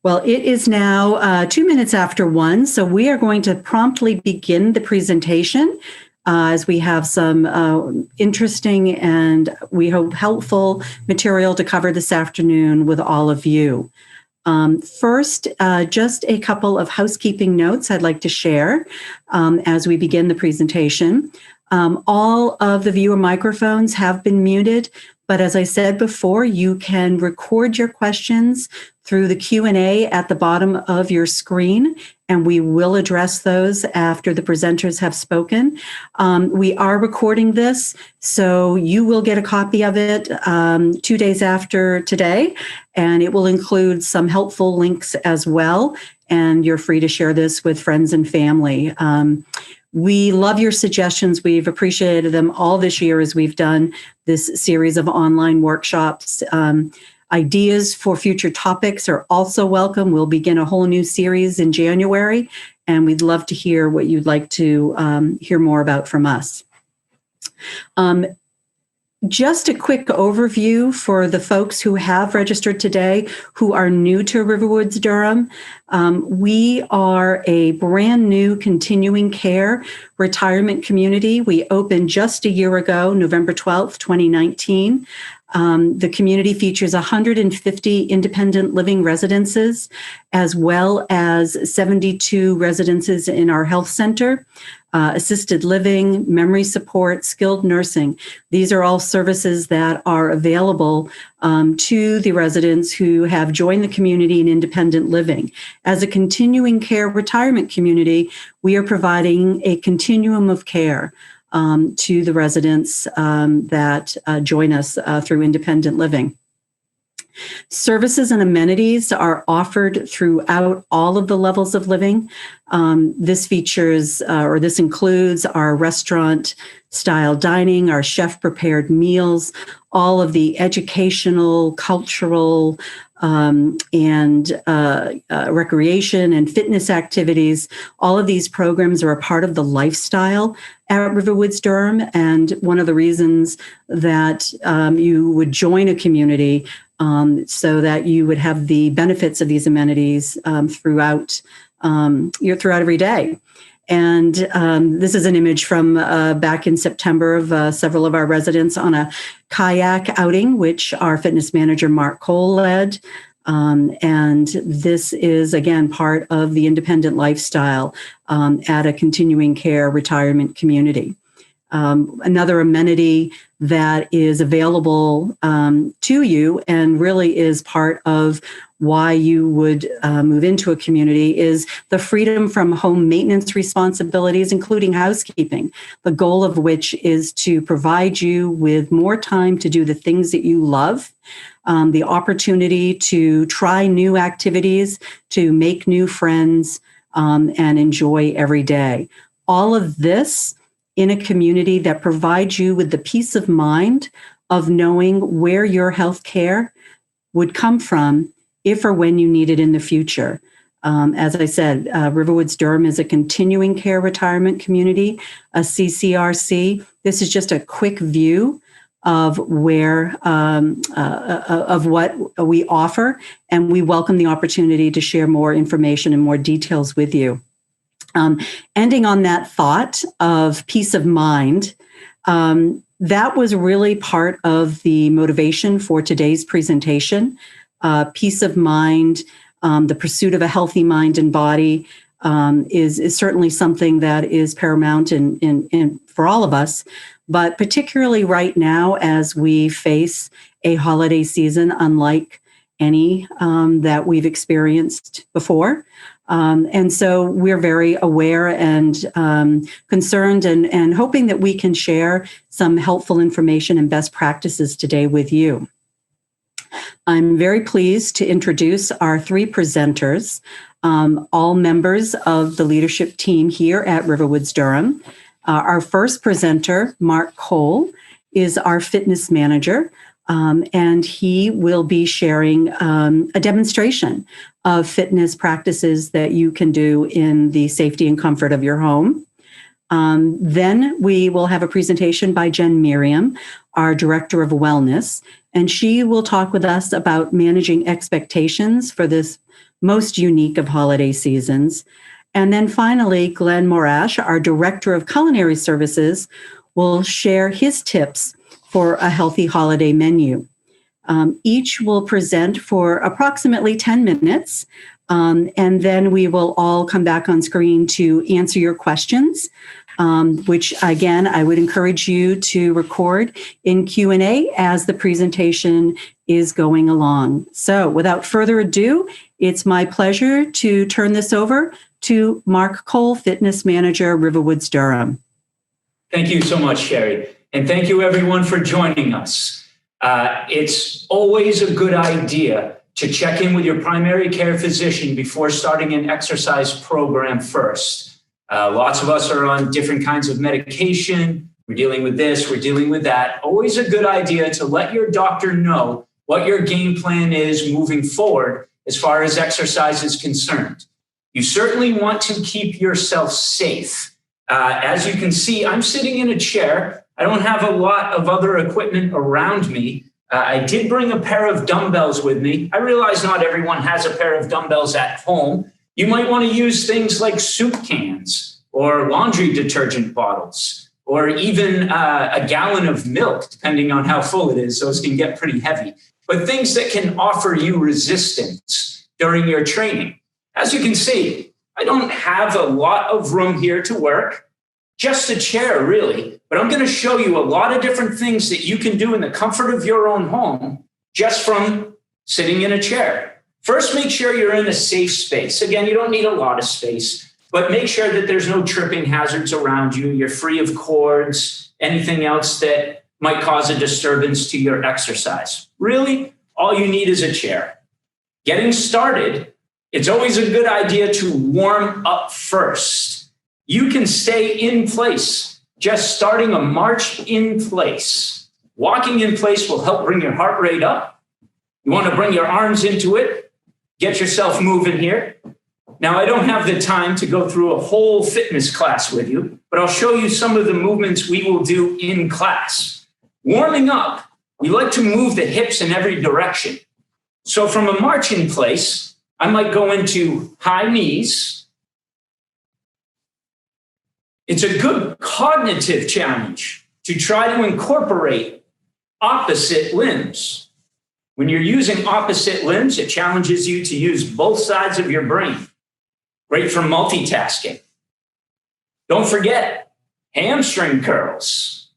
Well, it is now 2 minutes after 1, so we are going to promptly begin the presentation as we have some interesting and we hope helpful material to cover this afternoon with all of you. First, just a couple of housekeeping notes I'd like to share as we begin the presentation. All of the viewer microphones have been muted, but as I said before, you can record your questions through the Q&A at the bottom of your screen, and we will address those after the presenters have spoken. We are recording this, so you will get a copy of it 2 days after today, and it will include some helpful links as well, and you're free to share this with friends and family. We love your suggestions. We've appreciated them all this year as we've done this series of online workshops. Ideas for future topics are also welcome. We'll begin a whole new series in January, and we'd love to hear what you'd like to hear more about from us. Just a quick overview for the folks who have registered today who are new to RiverWoods Durham. We are a brand new continuing care retirement community. We opened just a year ago, November 12th, 2019. The community features 150 independent living residences, as well as 72 residences in our health center, assisted living, memory support, skilled nursing. These are all services that are available to the residents who have joined the community in independent living. As a continuing care retirement community, we are providing a continuum of care to the residents that join us through independent living. Services and amenities are offered throughout all of the levels of living. This features, or this includes our restaurant-style dining, our chef-prepared meals, all of the educational, cultural, and recreation and fitness activities. All of these programs are a part of the lifestyle at RiverWoods Durham, and one of the reasons that you would join a community so that you would have the benefits of these amenities throughout every day. And this is an image from back in September of several of our residents on a kayak outing, which our fitness manager, Marc Cole, led. And this is, again, part of the independent lifestyle at a continuing care retirement community. Another amenity that is available to you and really is part of why you would move into a community is the freedom from home maintenance responsibilities, including housekeeping, the goal of which is to provide you with more time to do the things that you love, the opportunity to try new activities, to make new friends, and enjoy every day. All of this in a community that provides you with the peace of mind of knowing where your health care would come from if or when you need it in the future. As I said, RiverWoods Durham is a continuing care retirement community, a CCRC. This is just a quick view of where of what we offer, and we welcome the opportunity to share more information and more details with you. Ending on that thought of peace of mind, that was really part of the motivation for today's presentation. Peace of mind, the pursuit of a healthy mind and body is certainly something that is paramount in for all of us, but particularly right now as we face a holiday season unlike any that we've experienced before. And so we're very aware and concerned and hoping that we can share some helpful information and best practices today with you. I'm very pleased to introduce our three presenters, all members of the leadership team here at RiverWoods Durham. Our first presenter, Marc Cole, is our fitness manager, and he will be sharing a demonstration of fitness practices that you can do in the safety and comfort of your home. Then we will have a presentation by Jenn Merriam, our Director of Wellness, and she will talk with us about managing expectations for this most unique of holiday seasons. And then finally, Glenn Morash, our Director of Culinary Services, will share his tips for a healthy holiday menu. Each will present for approximately 10 minutes, and then we will all come back on screen to answer your questions, which, again, I would encourage you to record in Q&A as the presentation is going along. So without further ado, it's my pleasure to turn this over to Marc Cole, Fitness Manager, RiverWoods Durham. Thank you so much, Sherry. And thank you, everyone, for joining us. It's always a good idea to check in with your primary care physician before starting an exercise program first. Lots of us are on different kinds of medication. We're dealing with this, we're dealing with that. Always a good idea to let your doctor know what your game plan is moving forward as far as exercise is concerned. You certainly want to keep yourself safe. As you can see, I'm sitting in a chair. I don't have a lot of other equipment around me. I did bring a pair of dumbbells with me. I realize not everyone has a pair of dumbbells at home. You might want to use things like soup cans or laundry detergent bottles, or even a gallon of milk, depending on how full it is. Those can get pretty heavy, but things that can offer you resistance during your training. As you can see, I don't have a lot of room here to work, just a chair really, but I'm going to show you a lot of different things that you can do in the comfort of your own home just from sitting in a chair. First, make sure you're in a safe space. Again, you don't need a lot of space, but make sure that there's no tripping hazards around you. You're free of cords, anything else that might cause a disturbance to your exercise. Really, all you need is a chair. Getting started, it's always a good idea to warm up first. You can stay in place, just starting a march in place. Walking in place will help bring your heart rate up. You want to bring your arms into it, get yourself moving here. Now, I don't have the time to go through a whole fitness class with you, but I'll show you some of the movements we will do in class. Warming up, we like to move the hips in every direction. So from a march in place, I might go into high knees. It's a good cognitive challenge to try to incorporate opposite limbs. When you're using opposite limbs, it challenges you to use both sides of your brain. Great for multitasking. Don't forget hamstring curls.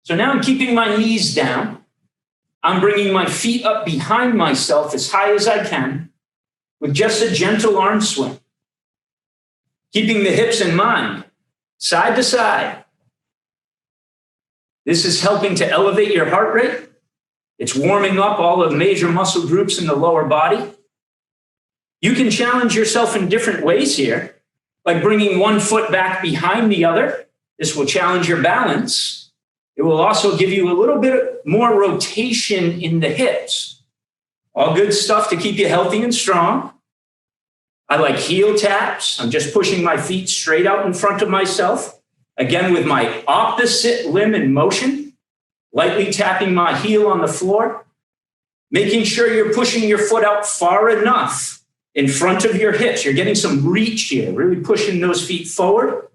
So now I'm keeping my knees down. I'm bringing my feet up behind myself as high as I can with just a gentle arm swing. Keeping the hips in mind, side to side. This is helping to elevate your heart rate. It's warming up all the major muscle groups in the lower body. You can challenge yourself in different ways here, like bringing one foot back behind the other. This will challenge your balance. It will also give you a little bit more rotation in the hips. All good stuff to keep you healthy and strong. I like heel taps. I'm just pushing my feet straight out in front of myself. Again, with my opposite limb in motion, lightly tapping my heel on the floor, making sure you're pushing your foot out far enough in front of your hips. You're getting some reach here, really pushing those feet forward.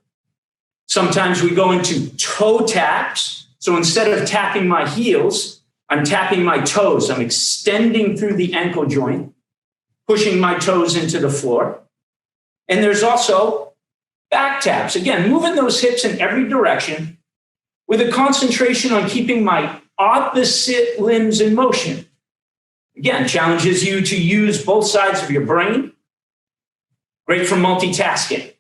Sometimes we go into toe taps. So instead of tapping my heels, I'm tapping my toes. I'm extending through the ankle joint, pushing my toes into the floor. And there's also back taps. Again, moving those hips in every direction with a concentration on keeping my opposite limbs in motion. Again, challenges you to use both sides of your brain. Great for multitasking.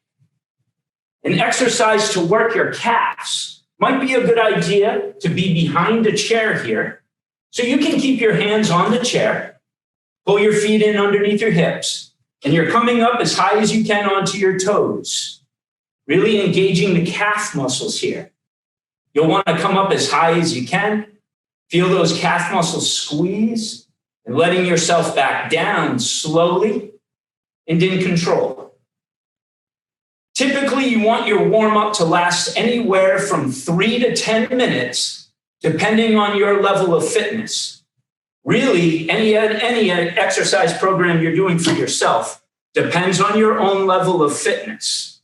An exercise to work your calves. Might be a good idea to be behind a chair here. So you can keep your hands on the chair, pull your feet in underneath your hips, and you're coming up as high as you can onto your toes, really engaging the calf muscles here. You'll want to come up as high as you can, feel those calf muscles squeeze, and letting yourself back down slowly and in control. Typically, you want your warm-up to last anywhere from 3 to 10 minutes, depending on your level of fitness. Really, any exercise program you're doing for yourself depends on your own level of fitness.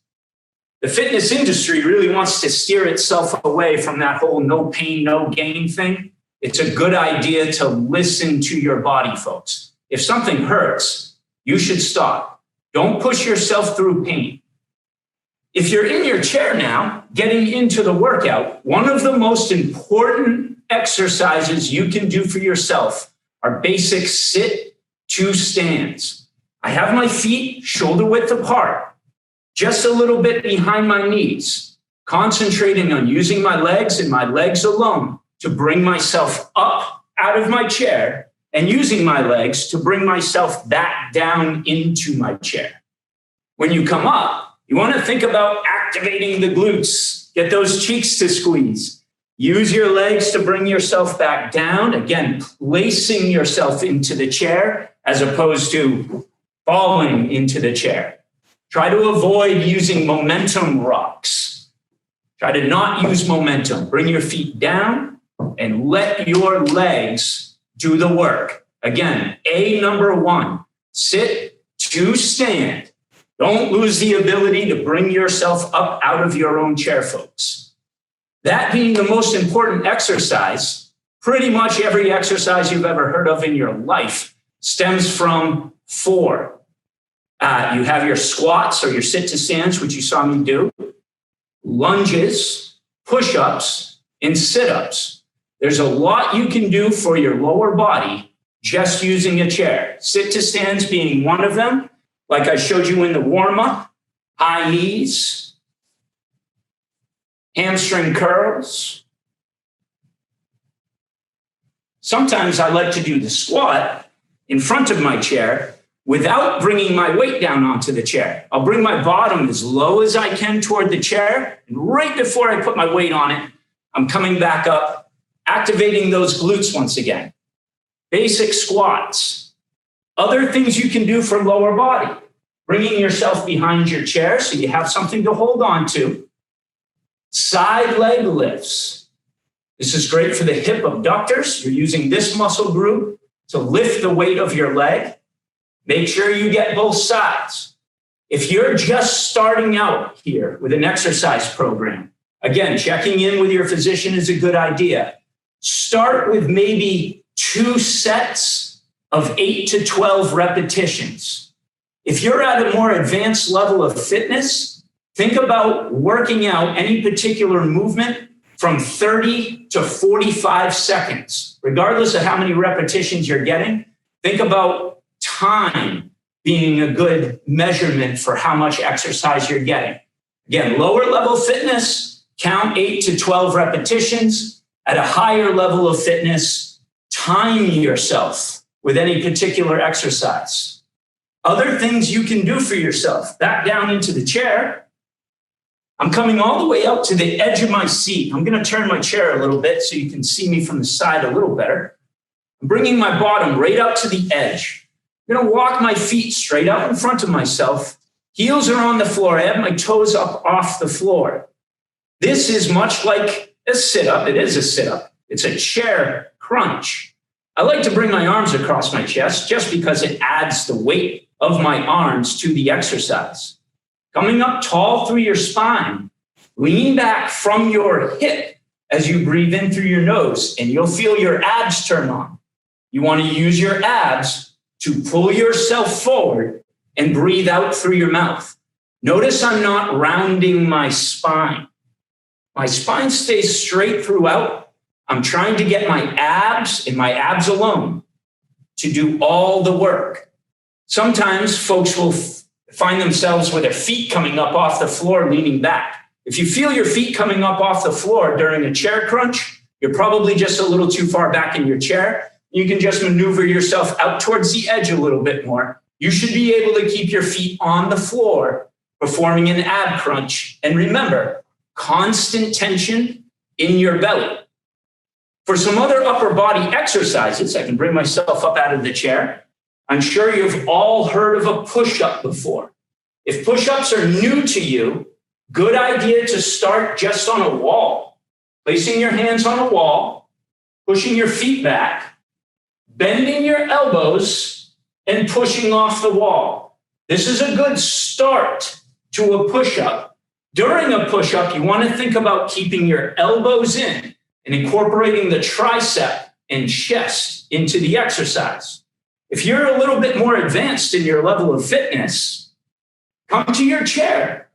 The fitness industry really wants to steer itself away from that whole no pain, no gain thing. It's a good idea to listen to your body, folks. If something hurts, you should stop. Don't push yourself through pain. If you're in your chair now, getting into the workout, one of the most important exercises you can do for yourself are basic sit to stands. I have my feet shoulder width apart, just a little bit behind my knees, concentrating on using my legs and my legs alone to bring myself up out of my chair and using my legs to bring myself back down into my chair. When you come up, you want to think about activating the glutes. Get those cheeks to squeeze. Use your legs to bring yourself back down. Again, placing yourself into the chair as opposed to falling into the chair. Try to avoid using momentum rocks. Try to not use momentum. Bring your feet down and let your legs do the work. Again, number 1, sit to stand. Don't lose the ability to bring yourself up out of your own chair, folks. That being the most important exercise, pretty much every exercise you've ever heard of in your life stems from 4. You have your squats or your sit to stands, which you saw me do, lunges, push-ups, and sit-ups. There's a lot you can do for your lower body just using a chair. Sit to stands being one of them. Like I showed you in the warm-up, high knees, hamstring curls. Sometimes I like to do the squat in front of my chair without bringing my weight down onto the chair. I'll bring my bottom as low as I can toward the chair, and right before I put my weight on it, I'm coming back up, activating those glutes once again. Basic squats. Other things you can do for lower body. Bringing yourself behind your chair so you have something to hold on to. Side leg lifts. This is great for the hip abductors. You're using this muscle group to lift the weight of your leg. Make sure you get both sides. If you're just starting out here with an exercise program, again, checking in with your physician is a good idea. Start with maybe 2 sets of 8 to 12 repetitions. If you're at a more advanced level of fitness, think about working out any particular movement from 30 to 45 seconds. Regardless of how many repetitions you're getting, think about time being a good measurement for how much exercise you're getting. Again, lower level fitness, count 8 to 12 repetitions. At a higher level of fitness, time yourself with any particular exercise. Other things you can do for yourself. Back down into the chair. I'm coming all the way up to the edge of my seat. I'm going to turn my chair a little bit so you can see me from the side a little better. I'm bringing my bottom right up to the edge. I'm going to walk my feet straight out in front of myself. Heels are on the floor. I have my toes up off the floor. This is much like a sit-up. It is a sit-up. It's a chair crunch. I like to bring my arms across my chest just because it adds the weight of my arms to the exercise. Coming up tall through your spine, lean back from your hip as you breathe in through your nose, and you'll feel your abs turn on. You want to use your abs to pull yourself forward and breathe out through your mouth. Notice I'm not rounding my spine. My spine stays straight throughout. I'm trying to get my abs and my abs alone to do all the work. Sometimes folks will find themselves with their feet coming up off the floor, leaning back. If you feel your feet coming up off the floor during a chair crunch, you're probably just a little too far back in your chair. You can just maneuver yourself out towards the edge a little bit more. You should be able to keep your feet on the floor performing an ab crunch. And remember, constant tension in your belly. For some other upper body exercises, I can bring myself up out of the chair. I'm sure you've all heard of a push-up before. If push-ups are new to you, good idea to start just on a wall. Placing your hands on a wall, pushing your feet back, bending your elbows, and pushing off the wall. This is a good start to a push-up. During a push-up, you want to think about keeping your elbows in and incorporating the tricep and chest into the exercise. If you're a little bit more advanced in your level of fitness, come to your chair.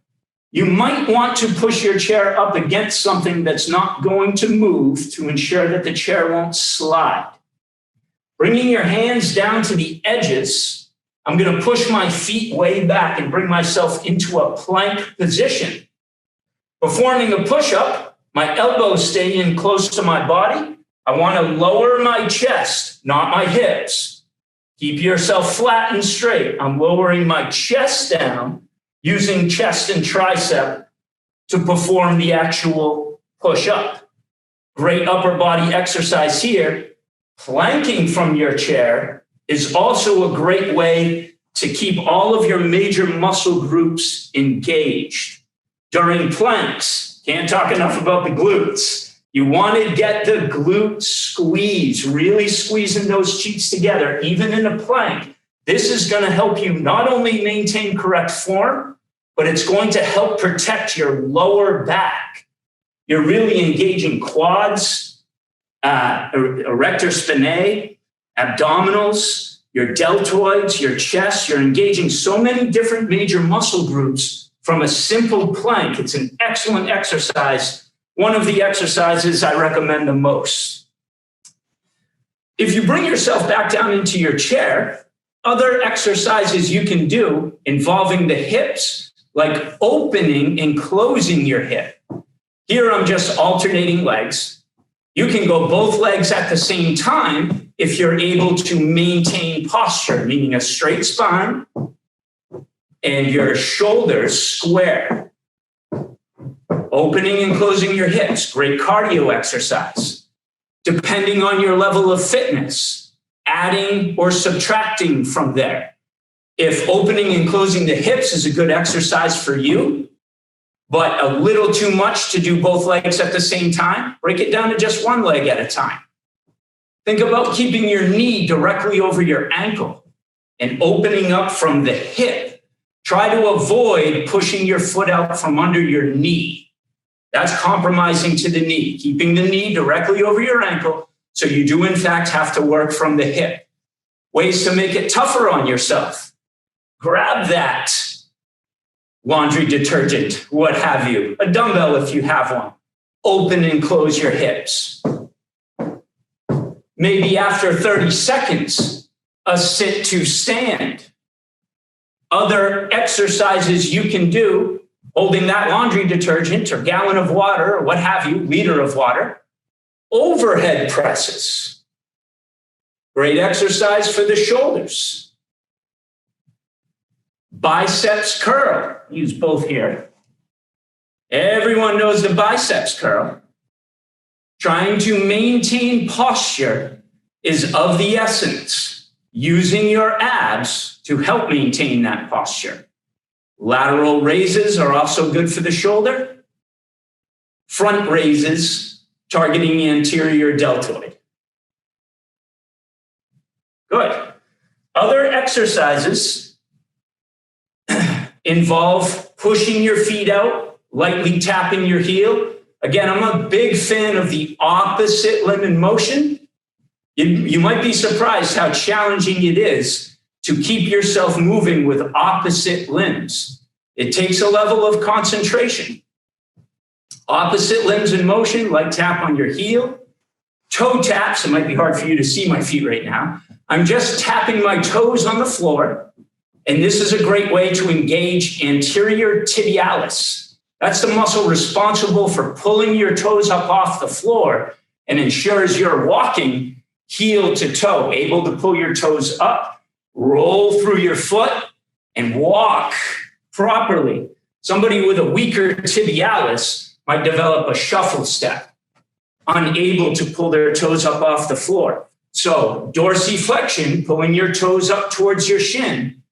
You might want to push your chair up against something that's not going to move to ensure that the chair won't slide. Bringing your hands down to the edges, I'm going to push my feet way back and bring myself into a plank position. Performing a push-up, my elbows stay in close to my body. I want to lower my chest, not my hips. Keep yourself flat and straight. I'm lowering my chest down using chest and tricep to perform the actual push-up. Great upper body exercise here. Planking from your chair is also a great way to keep all of your major muscle groups engaged. During planks, can't talk enough about the glutes. You want to get the glute squeeze, really squeezing those cheeks together, even in a plank. This is going to help you not only maintain correct form, but it's going to help protect your lower back. You're really engaging quads, erector spinae, abdominals, your deltoids, your chest. You're engaging so many different major muscle groups from a simple plank. It's an excellent exercise. One of the exercises I recommend the most. If you bring yourself back down into your chair, other exercises you can do involving the hips, like opening and closing your hip. Here I'm just alternating legs. You can go both legs at the same time if you're able to maintain posture, meaning a straight spine and your shoulders square. Opening and closing your hips, great cardio exercise. Depending on your level of fitness, adding or subtracting from there. If opening and closing the hips is a good exercise for you, but a little too much to do both legs at the same time, break it down to just one leg at a time. Think about keeping your knee directly over your ankle and opening up from the hip. Try to avoid pushing your foot out from under your knee. That's compromising to the knee, keeping the knee directly over your ankle. So you do, in fact, have to work from the hip. Ways to make it tougher on yourself. Grab that laundry detergent, what have you, a dumbbell if you have one. Open and close your hips. Maybe after 30 seconds, a sit to stand. Other exercises you can do, holding that laundry detergent or gallon of water or what have you, liter of water. Overhead presses. Great exercise for the shoulders. Biceps curl. Use both here. Everyone knows the biceps curl. Trying to maintain posture is of the essence. Using your abs to help maintain that posture. Lateral raises are also good for the shoulder. Front raises targeting the anterior deltoid. Good. Other exercises involve pushing your feet out, lightly tapping your heel. Again, I'm a big fan of the opposite limb in motion. You might be surprised how challenging it is to keep yourself moving with opposite limbs. It takes a level of concentration. Opposite limbs in motion, like tap on your heel. Toe taps, it might be hard for you to see my feet right now. I'm just tapping my toes on the floor, and this is a great way to engage anterior tibialis. That's the muscle responsible for pulling your toes up off the floor and ensures you're walking heel to toe, able to pull your toes up, roll through your foot, and walk properly. Somebody with a weaker tibialis might develop a shuffle step, unable to pull their toes up off the floor. So dorsiflexion, pulling your toes up towards your shin,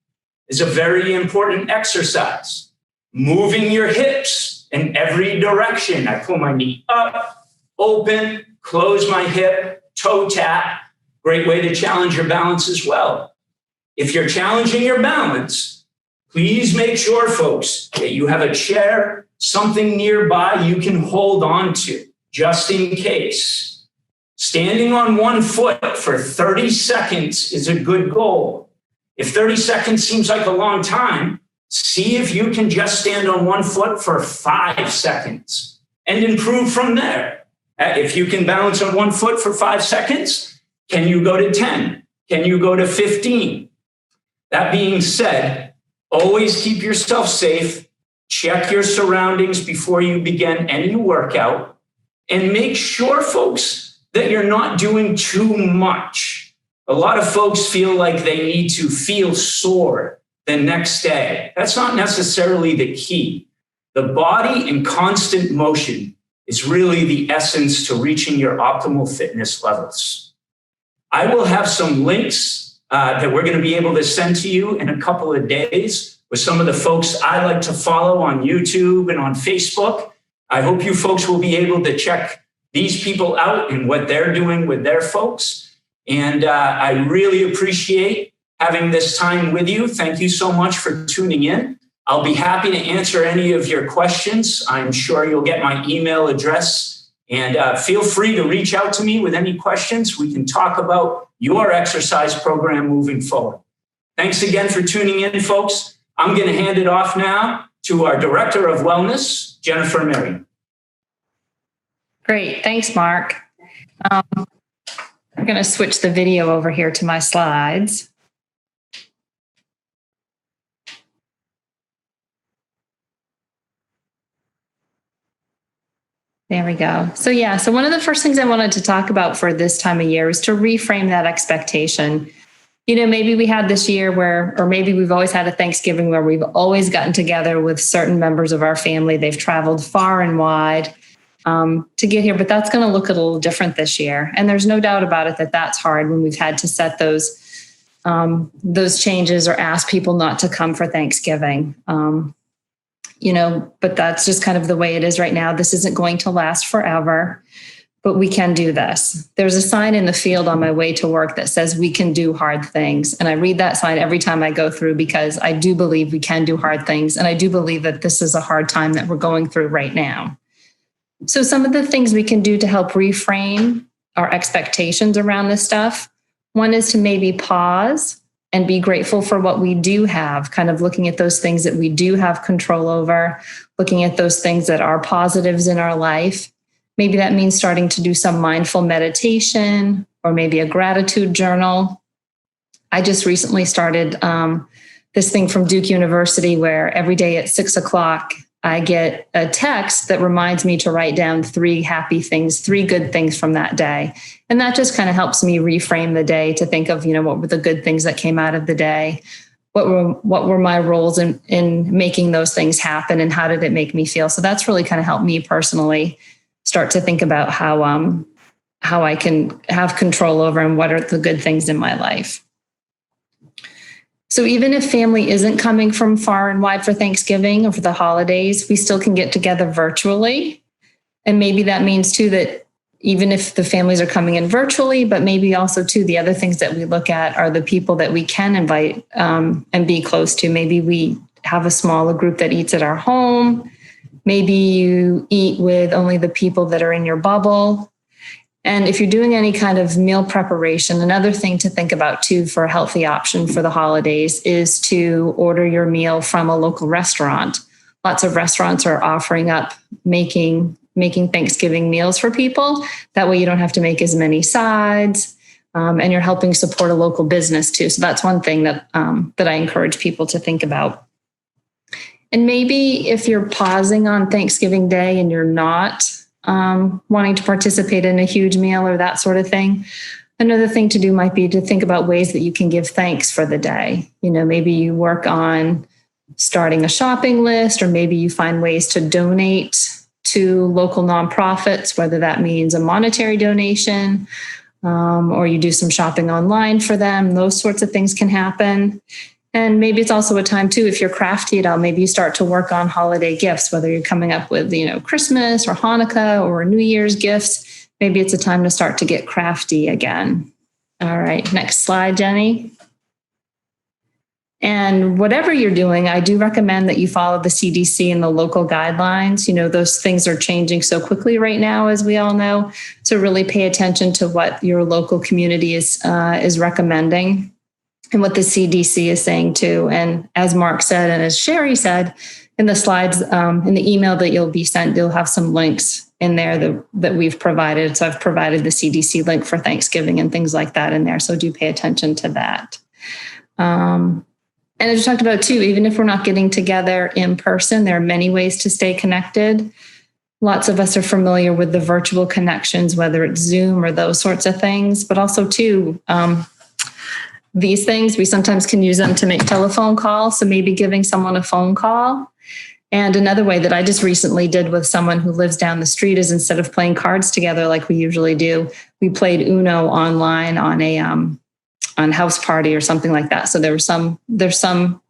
is a very important exercise. Moving your hips in every direction. I pull my knee up, open, close my hip, toe tap. Great way to challenge your balance as well. If you're challenging your balance, Please make sure, folks, that you have a chair, something nearby you can hold on to, just in case. Standing on one foot for 30 seconds is a good goal. If 30 seconds seems like a long time, see if you can just stand on one foot for 5 seconds and improve from there. If you can balance on one foot for 5 seconds, can you go to 10? Can you go to 15? That being said, always keep yourself safe, check your surroundings before you begin any workout, and make sure, folks, that you're not doing too much. A lot of folks feel like they need to feel sore the next day. That's not necessarily the key. The body in constant motion is really the essence to reaching your optimal fitness levels. I will have some links that we're going to be able to send to you in a couple of days with some of the folks I like to follow on YouTube and on Facebook. I hope you folks will be able to check these people out and what they're doing with their folks. And I really appreciate having this time with you. Thank you so much for tuning in. I'll be happy to answer any of your questions. I'm sure you'll get my email address, and feel free to reach out to me with any questions. We can talk about your exercise program moving forward. Thanks again for tuning in, folks. I'm going to hand it off now to our Director of Wellness, Jenn Merriam. Great. Thanks, Marc. I'm going to switch the video over here to my slides. There we go. So one of the first things I wanted to talk about for this time of year is to reframe that expectation. Maybe we had this year or maybe we've always had a Thanksgiving where we've always gotten together with certain members of our family. They've traveled far and wide to get here, but that's going to look a little different this year. And there's no doubt about it that that's hard when we've had to set those changes or ask people not to come for Thanksgiving. But that's just kind of the way it is right now. This isn't going to last forever, but we can do this. There's a sign in the field on my way to work that says we can do hard things. And I read that sign every time I go through because I do believe we can do hard things. And I do believe that this is a hard time that we're going through right now. So some of the things we can do to help reframe our expectations around this stuff. One is to maybe pause and be grateful for what we do have, kind of looking at those things that we do have control over, looking at those things that are positives in our life. Maybe that means starting to do some mindful meditation or maybe a gratitude journal. I just recently started this thing from Duke University where every day at 6 o'clock, I get a text that reminds me to write down 3 happy things, 3 good things from that day. And that just kind of helps me reframe the day to think of, what were the good things that came out of the day? What were my roles in making those things happen, and how did it make me feel? So that's really kind of helped me personally start to think about how I can have control over and what are the good things in my life. So even if family isn't coming from far and wide for Thanksgiving or for the holidays, we still can get together virtually. And maybe that means too that even if the families are coming in virtually, but maybe also too, the other things that we look at are the people that we can invite and be close to. Maybe we have a smaller group that eats at our home. Maybe you eat with only the people that are in your bubble. And if you're doing any kind of meal preparation, another thing to think about too for a healthy option for the holidays is to order your meal from a local restaurant. Lots of restaurants are offering up making Thanksgiving meals for people. That way you don't have to make as many sides, and you're helping support a local business too. So that's one thing that I encourage people to think about. And maybe if you're pausing on Thanksgiving Day and you're not wanting to participate in a huge meal or that sort of thing, another thing to do might be to think about ways that you can give thanks for the day. Maybe you work on starting a shopping list, or maybe you find ways to donate to local nonprofits, whether that means a monetary donation, or you do some shopping online for them. Those sorts of things can happen. And maybe it's also a time too, if you're crafty at all, maybe you start to work on holiday gifts, whether you're coming up with, Christmas or Hanukkah or New Year's gifts. Maybe it's a time to start to get crafty again. All right, next slide, Jenny. And whatever you're doing, I do recommend that you follow the CDC and the local guidelines. Those things are changing so quickly right now, as we all know. So really pay attention to what your local community is recommending and what the CDC is saying too. And as Marc said, and as Sherry said, in the slides, in the email that you'll be sent, you'll have some links in there that we've provided. So I've provided the CDC link for Thanksgiving and things like that in there. So do pay attention to that. And as we talked about too, even if we're not getting together in person, there are many ways to stay connected. Lots of us are familiar with the virtual connections, whether it's Zoom or those sorts of things, but also too, these things, we sometimes can use them to make telephone calls. So maybe giving someone a phone call. And another way that I just recently did with someone who lives down the street is, instead of playing cards together like we usually do, we played Uno online on a on House Party or something like that. So there's some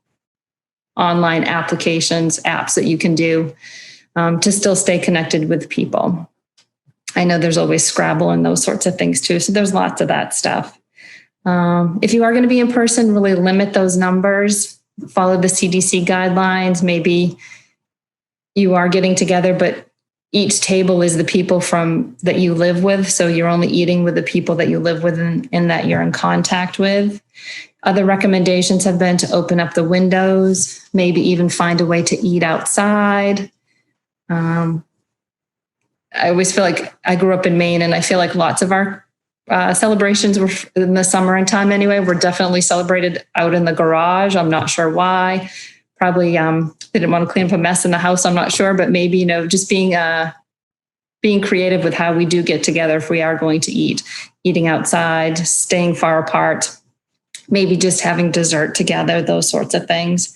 online apps that you can do to still stay connected with people. I know there's always Scrabble and those sorts of things too. So there's lots of that stuff. If you are going to be in person, really limit those numbers, follow the CDC guidelines. Maybe you are getting together, but each table is the people that you live with. So you're only eating with the people that you live with and that you're in contact with. Other recommendations have been to open up the windows, maybe even find a way to eat outside. I always feel like I grew up in Maine, and I feel like lots of our celebrations were in the summer and time anyway, were definitely celebrated out in the garage. I'm not sure why. Probably they didn't want to clean up a mess in the house. I'm not sure, but maybe, just being creative with how we do get together if we are going to eating outside, staying far apart, maybe just having dessert together, those sorts of things.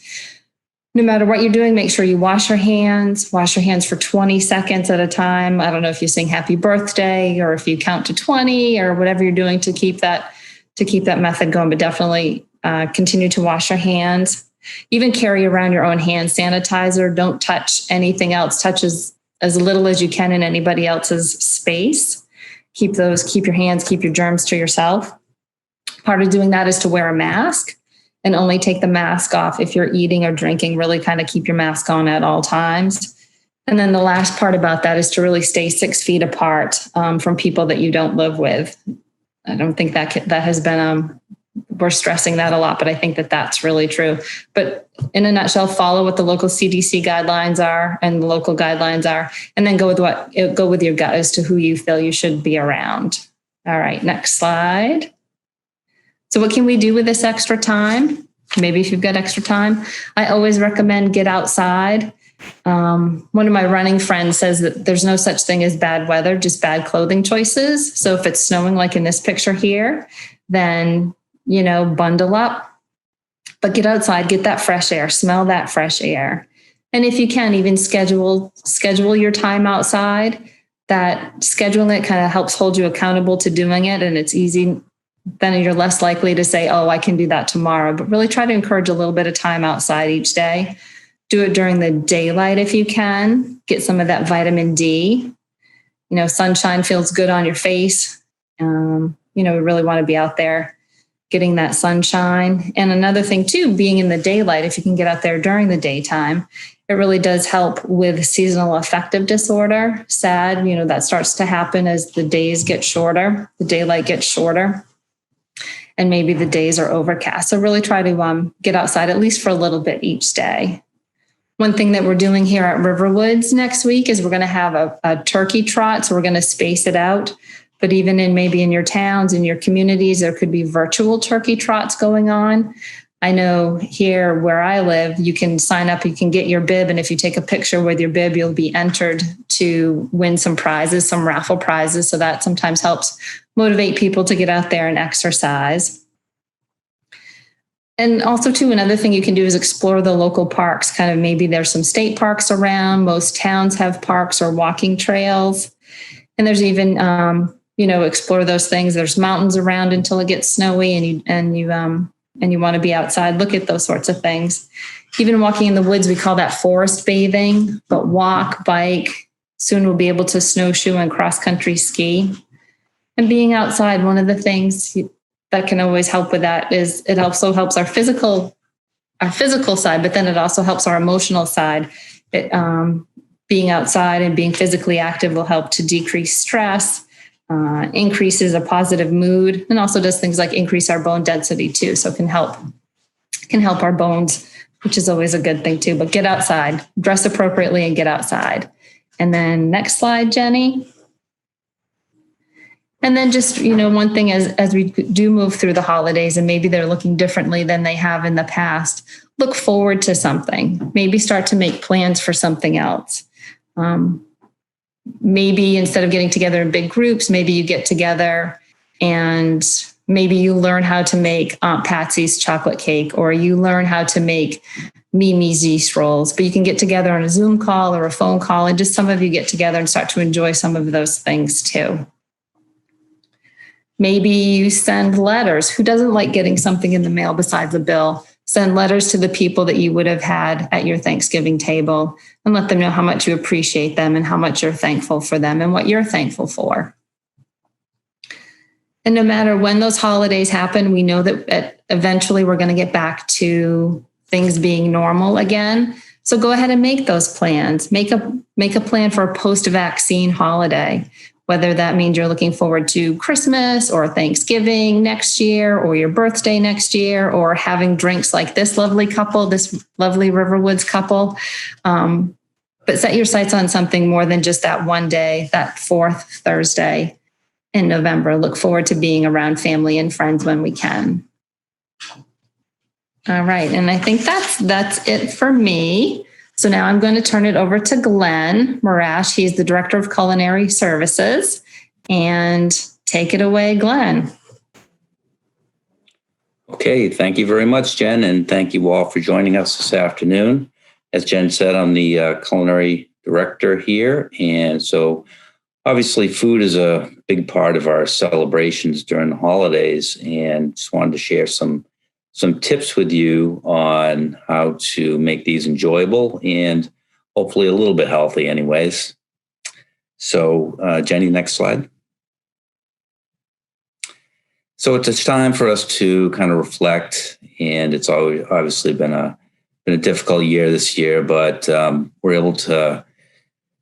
No matter what you're doing, make sure you wash your hands for 20 seconds at a time. I don't know if you sing happy birthday or if you count to 20 or whatever you're doing to keep that method going, but definitely continue to wash your hands. Even carry around your own hand sanitizer. Don't touch anything else. Touch as little as you can in anybody else's space. Keep your hands, keep your germs to yourself. Part of doing that is to wear a mask and only take the mask off if you're eating or drinking. Really kind of keep your mask on at all times. And then the last part about that is to really stay 6 feet apart from people that you don't live with. I don't think that has been, we're stressing that a lot, but I think that that's really true. But in a nutshell, follow what the local CDC guidelines are and the local guidelines are, and then go with your gut as to who you feel you should be around. All right, next slide. So what can we do with this extra time? Maybe if you've got extra time, I always recommend get outside. One of my running friends says that there's no such thing as bad weather, just bad clothing choices. So if it's snowing, like in this picture here, then, bundle up, but get outside, get that fresh air, smell that fresh air. And if you can, even schedule your time outside. That scheduling it kind of helps hold you accountable to doing it. And it's easy. Then you're less likely to say, oh, I can do that tomorrow, but really try to encourage a little bit of time outside each day. Do it during the daylight if you can. Get some of that vitamin D. Sunshine feels good on your face. We really want to be out there getting that sunshine. And another thing too, being in the daylight, if you can get out there during the daytime, it really does help with seasonal affective disorder. SAD, that starts to happen as the days get shorter, the daylight gets shorter, and maybe the days are overcast. So really try to get outside at least for a little bit each day. One thing that we're doing here at RiverWoods next week is we're going to have a turkey trot. So we're going to space it out. But even maybe in your towns, in your communities, there could be virtual turkey trots going on. I know here where I live, you can sign up, you can get your bib. And if you take a picture with your bib, you'll be entered to win some prizes, some raffle prizes. So that sometimes helps motivate people to get out there and exercise. And also too, another thing you can do is explore the local parks. Kind of maybe there's some state parks around. Most towns have parks or walking trails. And there's even, explore those things. There's mountains around until it gets snowy and you want to be outside. Look at those sorts of things. Even walking in the woods, we call that forest bathing, but walk, bike. Soon we'll be able to snowshoe and cross-country ski. And being outside, one of the things that can always help with that is it also helps our physical our physical side, but then it also helps our emotional side. Being outside and being physically active will help to decrease stress, increases a positive mood, and also does things like increase our bone density too. So it can help our bones, which is always a good thing too. But get outside, dress appropriately, and get outside. And then next slide, Jenny. And then just, one thing as we do move through the holidays, and maybe they're looking differently than they have in the past, look forward to something. Maybe start to make plans for something else. Maybe instead of getting together in big groups, maybe you get together and maybe you learn how to make Aunt Patsy's chocolate cake, or you learn how to make Mimi's yeast rolls. But you can get together on a Zoom call or a phone call, and just some of you get together and start to enjoy some of those things too. Maybe you send letters. Who doesn't like getting something in the mail besides a bill? Send letters to the people that you would have had at your Thanksgiving table and let them know how much you appreciate them and how much you're thankful for them and what you're thankful for. And no matter when those holidays happen, we know that eventually we're going to get back to things being normal again. So go ahead and make those plans. Make a plan for a post-vaccine holiday, whether that means you're looking forward to Christmas or Thanksgiving next year, or your birthday next year, or having drinks like this lovely RiverWoods couple. But set your sights on something more than just that one day, that fourth Thursday in November. Look forward to being around family and friends when we can. All right. And I think that's it for me. So now I'm going to turn it over to Glenn Morash. He's the Director of Culinary Services. And take it away, Glenn. Okay, thank you very much, Jen, and thank you all for joining us this afternoon. As Jen said, I'm the Culinary Director here. And so obviously food is a big part of our celebrations during the holidays, and just wanted to share some tips with you on how to make these enjoyable and hopefully a little bit healthy anyways. So Jenny, next slide. So it's time for us to kind of reflect, and it's always obviously been a difficult year this year, but we're able to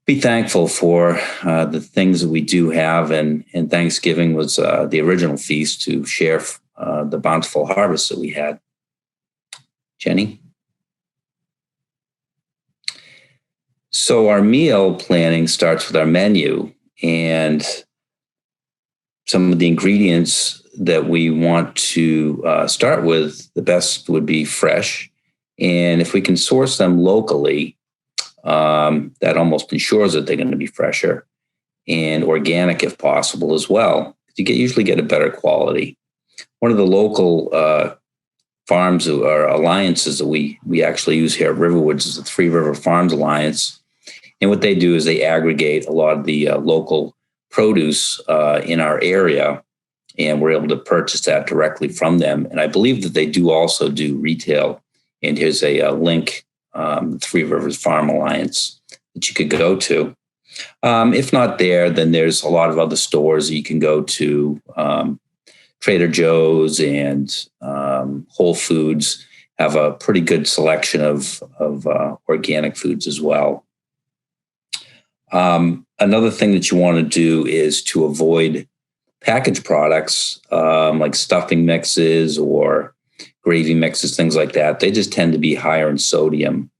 be thankful for the things that we do have, and Thanksgiving was the original feast to share the bountiful harvest that we had. Jenny? So our meal planning starts with our menu, and some of the ingredients that we want to start with, the best would be fresh. And if we can source them locally, that almost ensures that they're going to be fresher, and organic if possible as well. You usually get a better quality. One of the local farms or alliances that we actually use here at RiverWoods is the Three River Farms Alliance. And what they do is they aggregate a lot of the local produce in our area, and we're able to purchase that directly from them. And I believe that they do also do retail. And here's a link, the Three Rivers Farm Alliance, that you could go to. If not there, then there's a lot of other stores that you can go to. Trader Joe's and Whole Foods have a pretty good selection of organic foods as well. Another thing that you want to do is to avoid packaged products like stuffing mixes or gravy mixes, things like that. They just tend to be higher in sodium.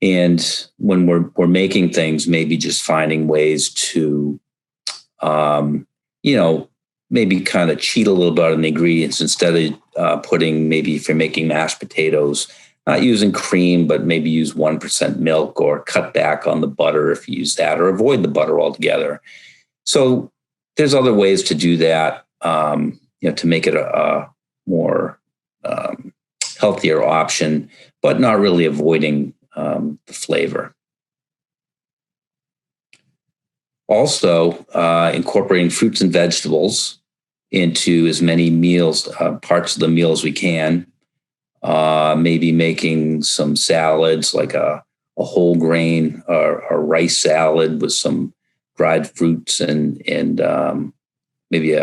And when we're making things, maybe just finding ways to, maybe kind of cheat a little bit on the ingredients, instead of putting, maybe if you're making mashed potatoes, not using cream, but maybe use 1% milk, or cut back on the butter if you use that, or avoid the butter altogether. So there's other ways to do that, to make it a more healthier option, but not really avoiding the flavor. Also, incorporating fruits and vegetables into as many meals, parts of the meal as we can. Maybe making some salads, like a whole grain or a rice salad with some dried fruits and maybe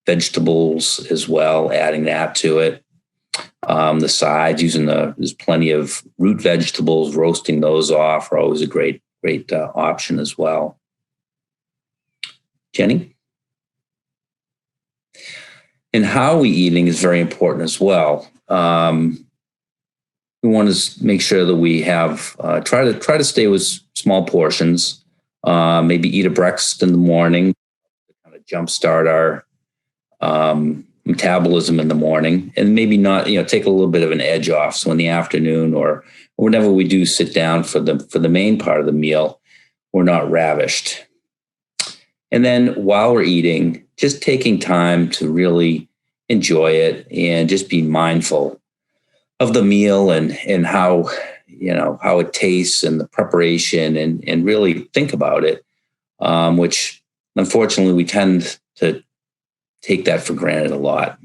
vegetables as well, adding that to it. The sides, there's plenty of root vegetables, roasting those off are always a great option as well. Jenny? And how we eating is very important as well. We want to make sure that we have try to stay with small portions. Maybe eat a breakfast in the morning to kind of jumpstart our metabolism in the morning, and maybe not take a little bit of an edge off. So in the afternoon or whenever we do sit down for the main part of the meal, we're not ravished. And then while we're eating, just taking time to really enjoy it and just be mindful of the meal and how it tastes and the preparation and really think about it, which unfortunately we tend to take that for granted a lot.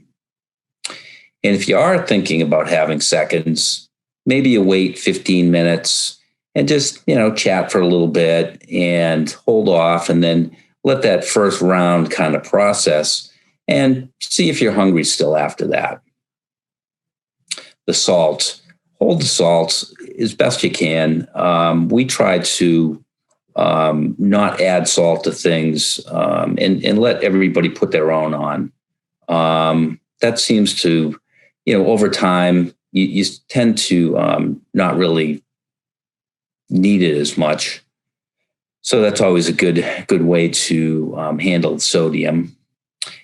And if you are thinking about having seconds, maybe you wait 15 minutes and just, chat for a little bit and hold off, and then let that first round kind of process and see if you're hungry still after that. The salt, hold the salt as best you can. We try to not add salt to things and let everybody put their own on. That seems to, over time, you tend to not really need it as much. So that's always a good way to handle sodium.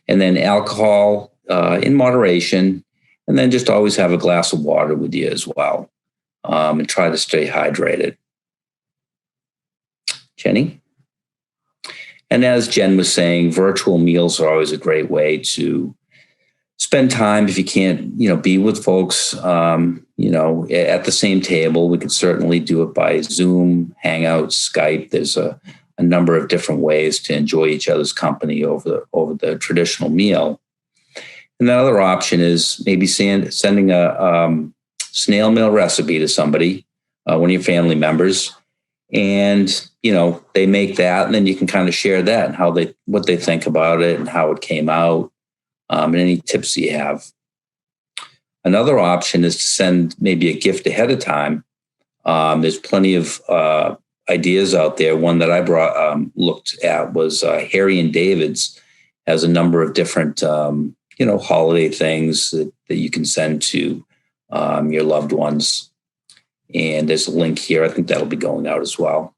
And then alcohol in moderation, and then just always have a glass of water with you as well, and try to stay hydrated. Jenny? And as Jen was saying, virtual meals are always a great way to spend time. If you can't, be with folks, at the same table, we could certainly do it by Zoom, Hangouts, Skype. There's a number of different ways to enjoy each other's company over the traditional meal. And the other option is maybe sending a snail mail recipe to somebody, one of your family members, and they make that, and then you can kind of share that and what they think about it and how it came out, and any tips you have. Another option is to send maybe a gift ahead of time. There's plenty of ideas out there. One that I looked at was Harry and David's has a number of different holiday things that you can send to your loved ones. And there's a link here. I think that'll be going out as well.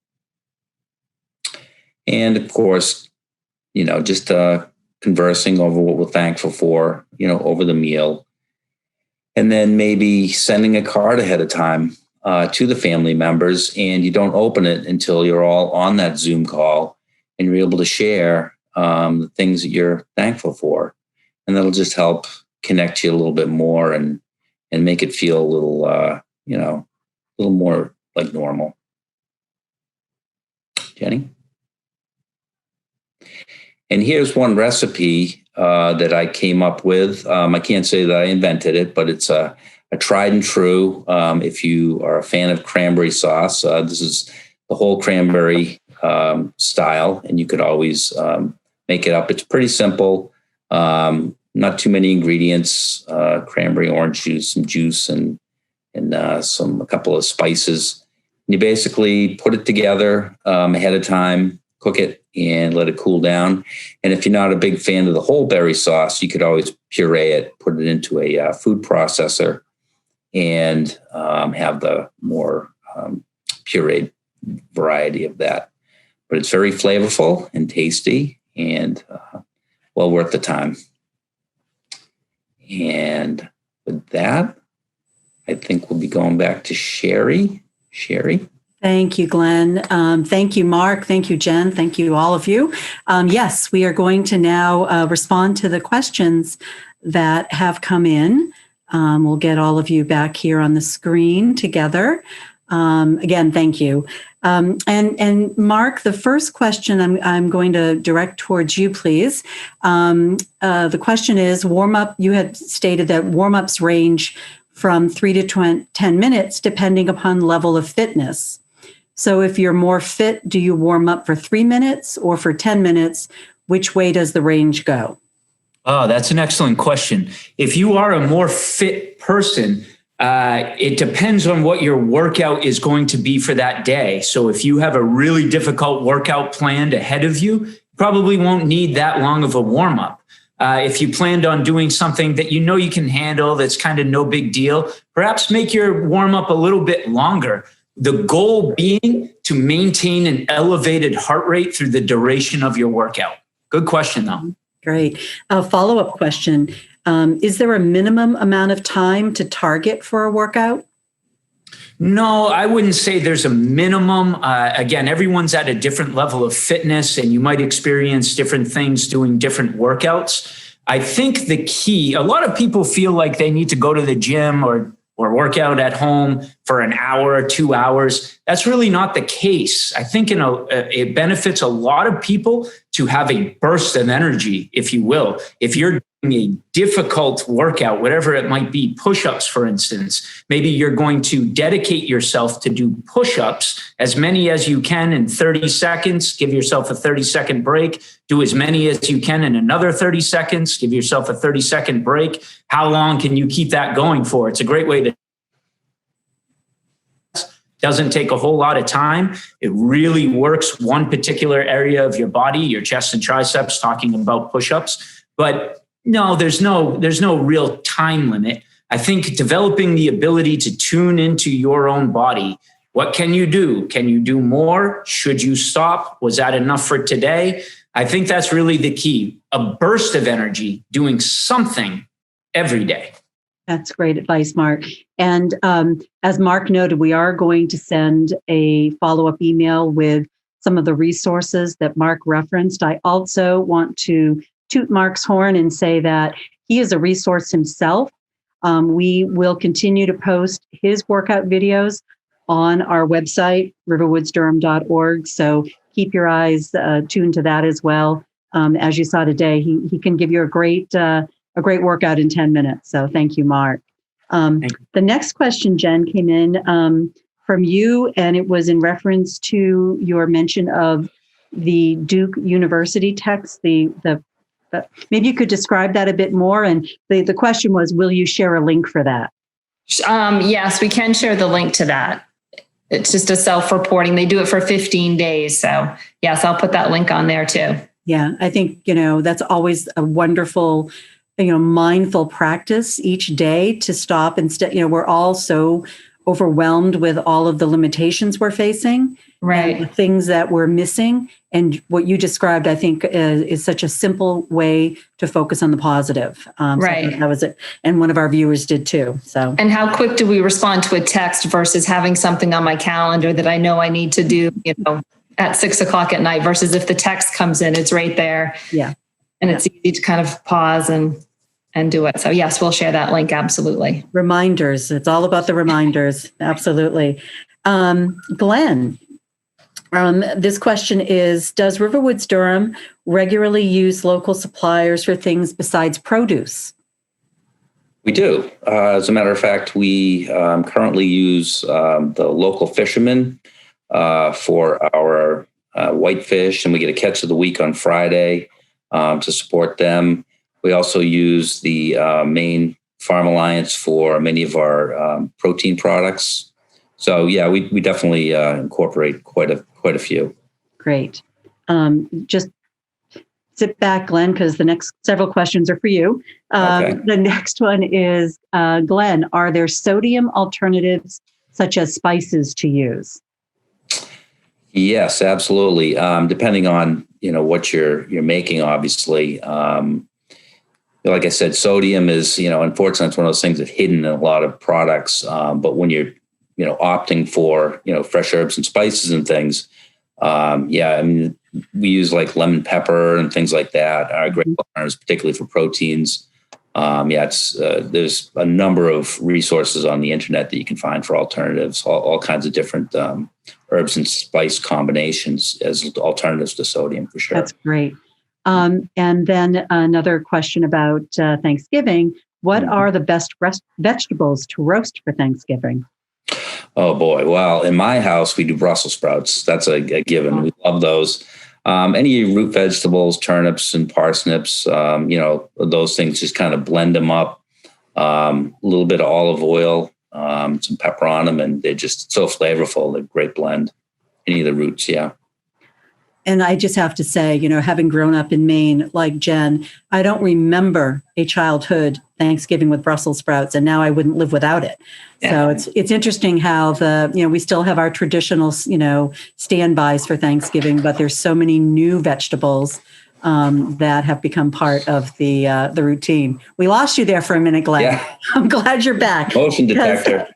And of course, just conversing over what we're thankful for, over the meal. And then maybe sending a card ahead of time to the family members, and you don't open it until you're all on that Zoom call and you're able to share the things that you're thankful for. And that'll just help connect you a little bit more and make it feel a little, a little more like normal. Jenny? And here's one recipe that I came up with. I can't say that I invented it, but it's a tried and true. If you are a fan of cranberry sauce, this is the whole cranberry style, and you could always make it up. It's pretty simple. Not too many ingredients: cranberry, orange juice, and a couple of spices. And you basically put it together ahead of time, cook it, and let it cool down. And if you're not a big fan of the whole berry sauce, you could always puree it, put it into a food processor, and have the more pureed variety of that. But it's very flavorful and tasty, and well worth the time. And with that, I think we'll be going back to Sherry. Sherry? Thank you, Glenn. Thank you, Mark. Thank you, Jen. Thank you, all of you. Yes, we are going to now respond to the questions that have come in. We'll get all of you back here on the screen together. Again, thank you. And Mark, the first question I'm going to direct towards you, please. The question is, warm-up, you had stated that warm-ups range from 3 to 10 minutes, depending upon level of fitness. So if you're more fit, do you warm up for 3 minutes or for 10 minutes? Which way does the range go? Oh, that's an excellent question. If you are a more fit person, it depends on what your workout is going to be for that day. So if you have a really difficult workout planned ahead of you, you probably won't need that long of a warm up. If you planned on doing something that you know you can handle, that's kind of no big deal, perhaps make your warm up a little bit longer. The goal being to maintain an elevated heart rate through the duration of your workout. Good question, though. Great. A follow-up question. Is there a minimum amount of time to target for a workout? No, I wouldn't say there's a minimum. Again, everyone's at a different level of fitness, and you might experience different things doing different workouts. I think the key, a lot of people feel like they need to go to the gym or work out at home for an hour or 2 hours. That's really not the case. I think it benefits a lot of people to have a burst of energy, if you will. If you're doing a difficult workout, whatever it might be, push-ups, for instance, maybe you're going to dedicate yourself to do push-ups, as many as you can in 30 seconds, give yourself a 30-second break, do as many as you can in another 30 seconds, give yourself a 30-second break. How long can you keep that going for? It's a great way to doesn't take a whole lot of time. It really works one particular area of your body, your chest and triceps, talking about push-ups. But no, there's no real time limit. I think developing the ability to tune into your own body. What can you do? Can you do more? Should you stop? Was that enough for today? I think that's really the key. A burst of energy, doing something every day. That's great advice, Marc. And as Marc noted, we are going to send a follow-up email with some of the resources that Marc referenced. I also want to toot Marc's horn and say that he is a resource himself. We will continue to post his workout videos on our website, riverwoodsdurham.org. So keep your eyes tuned to that as well. As you saw today, he can give you a great workout in 10 minutes. So thank you, Marc. The next question, Jenn, came in from you, and it was in reference to your mention of the Duke University text. Maybe you could describe that a bit more. And the question was, will you share a link for that? Yes, we can share the link to that. It's just a self-reporting. They do it for 15 days. So yes, I'll put that link on there too. Yeah, I think, that's always a wonderful, mindful practice each day to stop and we're all so overwhelmed with all of the limitations we're facing, right? And the things that we're missing. And what you described, I think, is such a simple way to focus on the positive. Right. So that was it. And one of our viewers did too. So. And how quick do we respond to a text versus having something on my calendar that I know I need to do, at 6:00 at night versus if the text comes in, it's right there. Yeah. And it's easy to kind of pause and do it. So yes, we'll share that link. Absolutely. Reminders. It's all about the reminders. Absolutely. Glenn, this question is, does RiverWoods Durham regularly use local suppliers for things besides produce? We do. As a matter of fact, we currently use the local fishermen for our whitefish, and we get a catch of the week on Friday to support them. We also use the Maine Farm Alliance for many of our protein products. So yeah, we definitely incorporate quite a few. Great. Just sit back, Glenn, because the next several questions are for you. Okay. The next one is, Glenn, are there sodium alternatives such as spices to use? Yes, absolutely. Depending on what you're making, obviously. Like I said, sodium is unfortunately it's one of those things that's hidden in a lot of products. But when you're opting for fresh herbs and spices and things, we use like lemon pepper and things like that. Are great alternatives, particularly for proteins. There's a number of resources on the internet that you can find for alternatives, all kinds of different herbs and spice combinations as alternatives to sodium, for sure. That's great. And then another question about Thanksgiving. What are the best vegetables to roast for Thanksgiving? Oh boy. Well, in my house, we do Brussels sprouts. That's a given. We love those. Any root vegetables, turnips and parsnips, those things, just kind of blend them up. A little bit of olive oil, some pepper on them, and they're just so flavorful. They're a great blend. Any of the roots, yeah. And I just have to say, having grown up in Maine, like Jenn, I don't remember a childhood Thanksgiving with Brussels sprouts, and now I wouldn't live without it. Yeah. So it's interesting how we still have our traditional, standbys for Thanksgiving, but there's so many new vegetables that have become part of the routine. We lost you there for a minute, Glenn. Yeah. I'm glad you're back. Motion detector.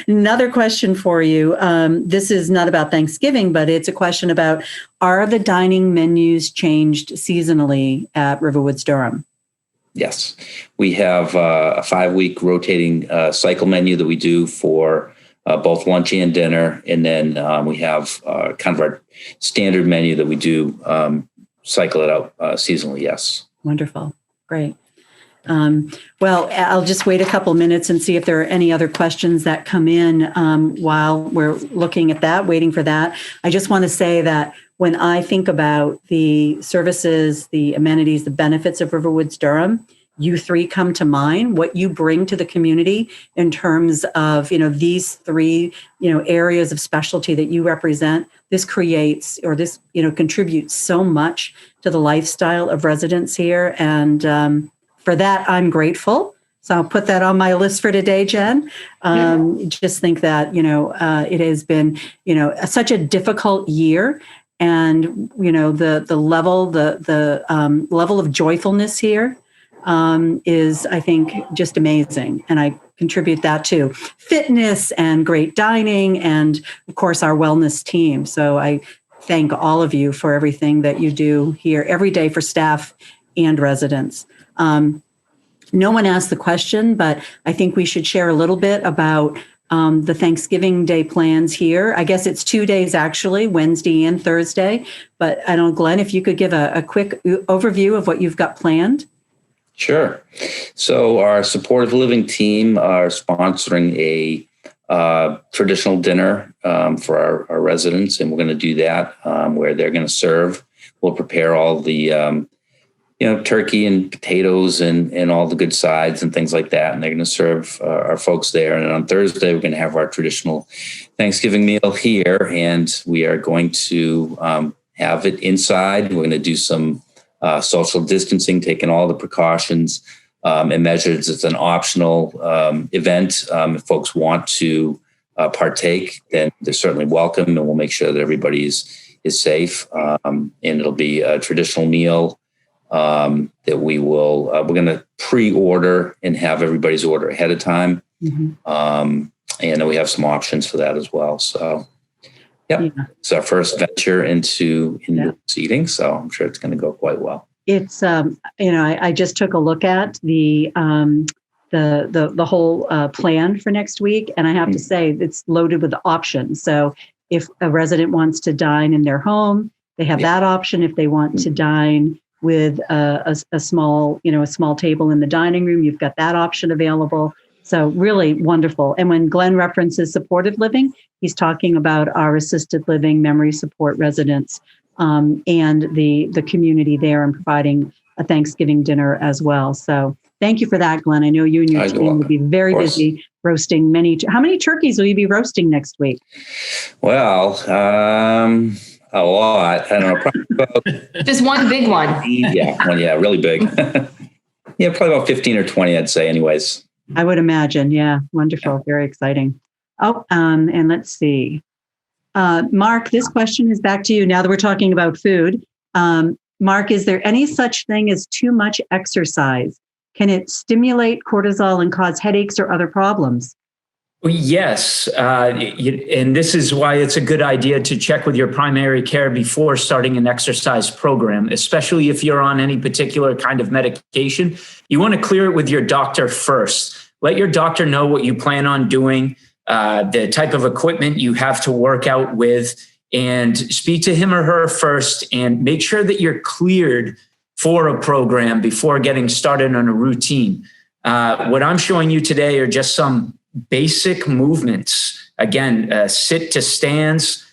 Another question for you. This is not about Thanksgiving, but it's a question about, are the dining menus changed seasonally at RiverWoods Durham? Yes. We have a 5-week rotating cycle menu that we do for both lunch and dinner. And then we have kind of our standard menu that we do cycle it out seasonally. Yes. Wonderful. Great. Well, I'll just wait a couple minutes and see if there are any other questions that come in while we're looking at that, waiting for that. I just want to say that when I think about the services, the amenities, the benefits of RiverWoods Durham, you three come to mind. What you bring to the community in terms of, these three, areas of specialty that you represent, this creates, or this, contributes so much to the lifestyle of residents here. And for that, I'm grateful. So I'll put that on my list for today, Jenn. Just think that, it has been, such a difficult year. And, the level, the level of joyfulness here is, I think, just amazing. And I contribute that to fitness and great dining and, of course, our wellness team. So I thank all of you for everything that you do here every day for staff and residents. No one asked the question, but I think we should share a little bit about the Thanksgiving Day plans here. I guess it's 2 days, actually, Wednesday and Thursday. But I don't know, Glenn, if you could give a quick overview of what you've got planned. Sure. So our supportive living team are sponsoring a traditional dinner for our residents, and we're going to do that where they're going to serve. We'll prepare all the turkey and potatoes and all the good sides and things like that. And they're going to serve our folks there. And on Thursday, we're going to have our traditional Thanksgiving meal here. And we are going to have it inside. We're going to do some social distancing, taking all the precautions and measures. It's an optional event. If folks want to partake, then they're certainly welcome. And we'll make sure that everybody is safe. And it'll be a traditional meal that we will, we're going to pre-order and have everybody's order ahead of time. Mm-hmm. And then we have some options for that as well. So, It's our first venture into eating. So I'm sure it's going to go quite well. It's, I just took a look at the whole plan for next week. And I have to say it's loaded with options. So if a resident wants to dine in their home, they have that option. If they want to dine with a small table in the dining room, you've got that option available. So really wonderful. And when Glenn references supportive living, he's talking about our assisted living memory support residents and the community there, and providing a Thanksgiving dinner as well. So thank you for that, Glenn. I know you and your team will be very busy roasting how many turkeys will you be roasting next week? Well, a lot. I don't know. Probably about, just one big one. Really big. Probably about 15 or 20, I'd say anyways. I would imagine. Yeah. Wonderful. Very exciting. And let's see. Marc, this question is back to you now that we're talking about food. Marc, is there any such thing as too much exercise? Can it stimulate cortisol and cause headaches or other problems? Yes. And this is why it's a good idea to check with your primary care before starting an exercise program, especially if you're on any particular kind of medication. You want to clear it with your doctor first. Let your doctor know what you plan on doing, the type of equipment you have to work out with, and speak to him or her first and make sure that you're cleared for a program before getting started on a routine. What I'm showing you today are just some basic movements. Again, sit to stands,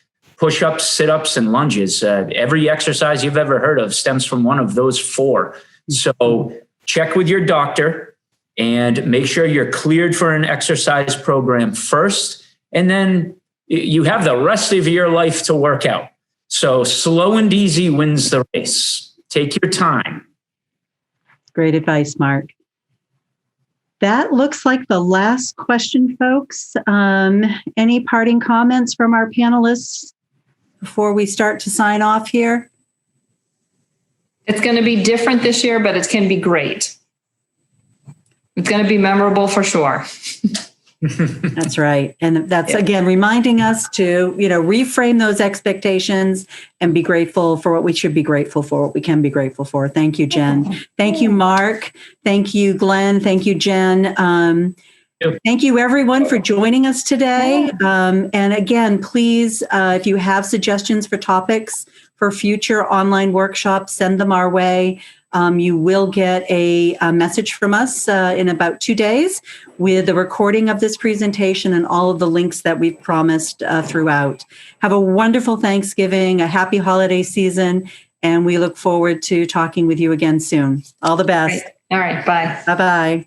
push-ups, sit-ups, and lunges. Every exercise you've ever heard of stems from one of those 4. So check with your doctor and make sure you're cleared for an exercise program first, and then you have the rest of your life to work out. So slow and easy wins the race. Take your time. Great advice, Marc. That looks like the last question, folks. Any parting comments from our panelists before we start to sign off here? It's going to be different this year, but it's going to be great. It's going to be memorable for sure. That's right. And that's, again, reminding us to, reframe those expectations and be grateful for what we should be grateful for, what we can be grateful for. Thank you, Jenn. Thank you, Marc. Thank you, Glenn. Thank you, Jenn. Thank you, everyone, for joining us today. And again, please, if you have suggestions for topics for future online workshops, send them our way. You will get a message from us in about 2 days with the recording of this presentation and all of the links that we've promised throughout. Have a wonderful Thanksgiving, a happy holiday season, and we look forward to talking with you again soon. All the best. All right. Bye. Bye-bye.